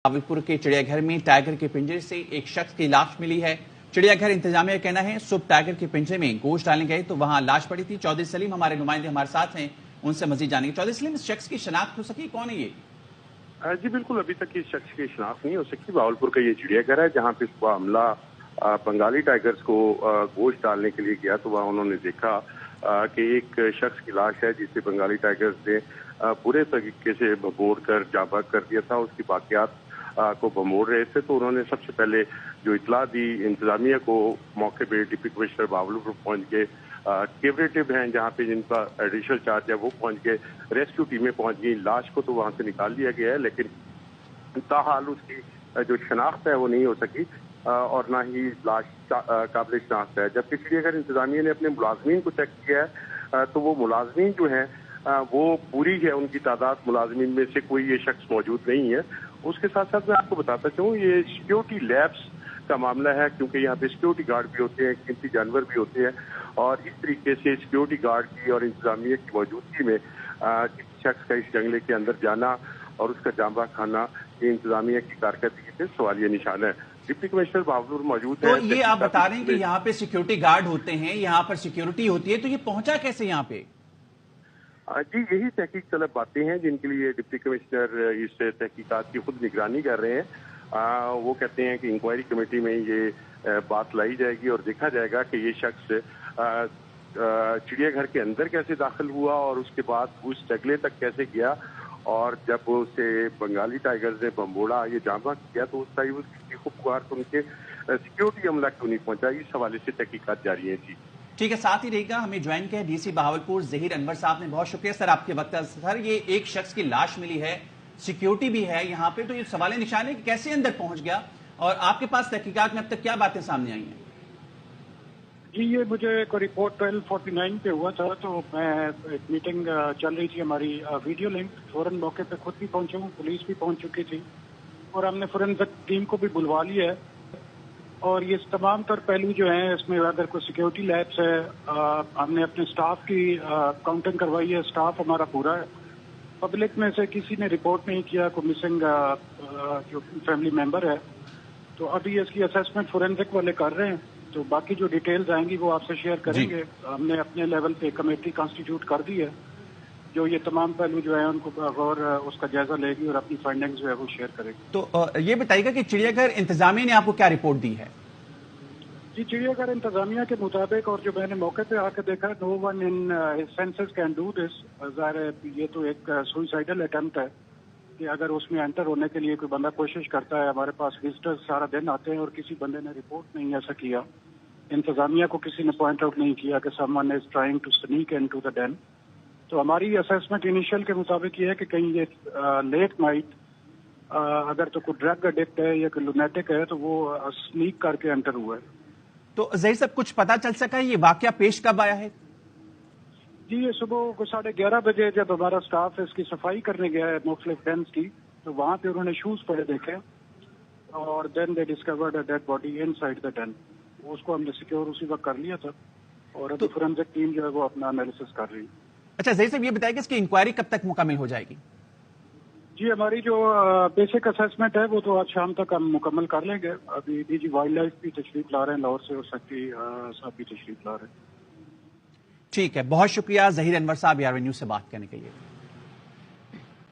भावलपुर के चिड़ियाघर में टाइगर के पिंजरे से एक शख्स की लाश मिली है। चिड़ियाघर इंतजामिया का कहना है सुबह टाइगर के पिंजरे में गोश्त डालने गए तो वहां लाश पड़ी थी। चौधरी सलीम हमारे नुमाइंदे हमारे साथ हैं, उनसे मजीद जानेंगे। चौधरी सलीम, इस शख्स की शनाख्त हो सकी, कौन है ये? जी बिल्कुल, अभी तक इस शख्स की शनाख्त नहीं हो सकी। भावलपुर का ये चिड़ियाघर है जहाँ पे सुबह हमला बंगाली टाइगर्स को गोश्त डालने के लिए गया तो वहाँ उन्होंने देखा कि एक शख्स की लाश है जिसे बंगाली टाइगर्स ने बुरे तरीके से भगोड़ कर जाबाग कर दिया था। उसकी बाकियात को भमोड़ रहे थे तो उन्होंने सबसे पहले जो इतला दी इंतजामिया को, मौके पे डिप्टी कमिश्नर भावलपुर पहुंच गए, केवरेटिव हैं जहां पे जिनका एडिशनल चार्ज है वो पहुंच गए, रेस्क्यू टीमें पहुंच गई। लाश को तो वहां से निकाल लिया गया है लेकिन ताहाल उसकी जो शनाख्त है वो नहीं हो सकी और ना ही लाश काबिल शनाख्त है। जबकि चिड़ियाघर इंतजामिया ने अपने मुलाजमीन को चेक किया है तो वो मुलाजमीन जो है वो पूरी है, उनकी तादाद मुलाजमीन में से कोई ये शख्स मौजूद नहीं है। उसके साथ साथ मैं आपको बताता चाहूँ ये सिक्योरिटी लैब्स का मामला है क्योंकि यहाँ पे सिक्योरिटी गार्ड भी होते हैं, कीमती जानवर भी होते हैं और इस तरीके से सिक्योरिटी गार्ड की और इंतजामिया की मौजूदगी में किसी शख्स का इस जंगले के अंदर जाना और उसका जामा खाना ये इंतजामिया की कारकर्दगी पे सवालिया निशान है। डिप्टी कमिश्नर भावलपुर मौजूद है। तो ये आप बता रहे हैं कि यहाँ पे सिक्योरिटी गार्ड होते हैं, यहाँ पर सिक्योरिटी होती है, तो ये पहुंचा कैसे यहाँ पे? जी यही तहकीक तलब बातें हैं जिनके लिए डिप्टी कमिश्नर इस तहकीकात की खुद निगरानी कर रहे हैं। वो कहते हैं कि इंक्वायरी कमेटी में ये बात लाई जाएगी और देखा जाएगा कि ये शख्स चिड़ियाघर के अंदर कैसे दाखिल हुआ और उसके बाद उस जंगले तक कैसे गया और जब उसे बंगाली टाइगर्स ने बम्बोड़ा, ये जामा किया तो उस टाइम उसकी पुकार तो उनके सिक्योरिटी अमला क्यों नहीं पहुंचा, इस हवाले से तहकीकात जारी है। जी ठीक है, साथ ही रहेगा, हमें ज्वाइन किया डीसी भावलपुर ज़हीर अनवर साहब ने। बहुत शुक्रिया सर आपके वक्त। सर ये एक शख्स की लाश मिली है, सिक्योरिटी भी है यहाँ पे, तो ये सवाल निशान है कि कैसे अंदर पहुंच गया और आपके पास तहकीकात में अब तक क्या बातें सामने आई हैं? जी ये मुझे एक रिपोर्ट 1249 पे हुआ था तो मैं एक मीटिंग चल रही थी हमारी, वीडियो लिंक, फौरन मौके पे खुद भी पहुंचा हूँ, पुलिस भी पहुंच चुकी थी और हमने फोरेंसिक टीम को भी बुलवा लिया है और ये तमाम तर पहलू जो हैं इसमें अगर कोई सिक्योरिटी लैब्स है, हमने अपने स्टाफ की काउंटिंग करवाई है, स्टाफ हमारा पूरा है। पब्लिक में से किसी ने रिपोर्ट नहीं किया कोई मिसिंग जो फैमिली मेंबर है, तो अभी इसकी असेसमेंट फोरेंसिक वाले कर रहे हैं तो बाकी जो डिटेल्स आएंगी वो आपसे शेयर करेंगे। हमने अपने लेवल पे कमेटी कॉन्स्टिट्यूट कर दी है जो ये तमाम पहलू जो है उनको गौर उसका जायजा लेगी और अपनी फाइंडिंग्स जो है वो शेयर करेगी। तो ये बताइएगा कि चिड़ियाघर इंतजामिया ने आपको क्या रिपोर्ट दी है? जी चिड़ियाघर इंतजामिया के मुताबिक और जो मैंने मौके पे आकर देखा, no one in his senses can do this. ज़ाहिर ये तो एक सुइसाइडल अटेम्प्ट है कि अगर उसमें एंटर होने के लिए कोई बंदा कोशिश करता है, हमारे पास विजिटर्स सारा दिन आते हैं और किसी बंदे ने रिपोर्ट नहीं ऐसा किया, इंतजामिया को किसी ने पॉइंट आउट नहीं किया कि someone is trying to sneak into the den, तो हमारी असेसमेंट इनिशियल के मुताबिक ये है कि कहीं ये लेट नाइट अगर तो कोई ड्रग एडिक्ट है या कोई लुनेटिक है तो वो स्नीक करके एंटर हुआ है। तो ज़हीर साहब कुछ पता चल सका है ये वाकया पेश कब आया है? जी ये सुबह को 11:30 बजे जब हमारा स्टाफ इसकी सफाई करने गया है मुख्तलिफ डेन्स की तो वहाँ पे उन्होंने शूज पड़े देखे और then they discovered a dead body inside the den. उसको हमने सिक्योर उसी वक्त कर लिया था और अभी फोरेंसिक टीम जो है वो अपना एनालिसिस कर रही है। अच्छा ज़हीर साहब ये बताइए कि इसकी इंक्वायरी कब तक मुकम्मल हो जाएगी? जी हमारी जो बेसिक असेसमेंट है वो तो आज शाम तक हम मुकम्मल कर लेंगे। अभी डीजी वाइल्ड लाइफ भी तशरीफ ला रहे हैं लाहौर से और सेक्रेटरी साहब भी तशरीफ ला रहे हैं। ठीक है, बहुत शुक्रिया ज़हीर अनवर साहब, यार न्यूज़ से बात करने के लिए।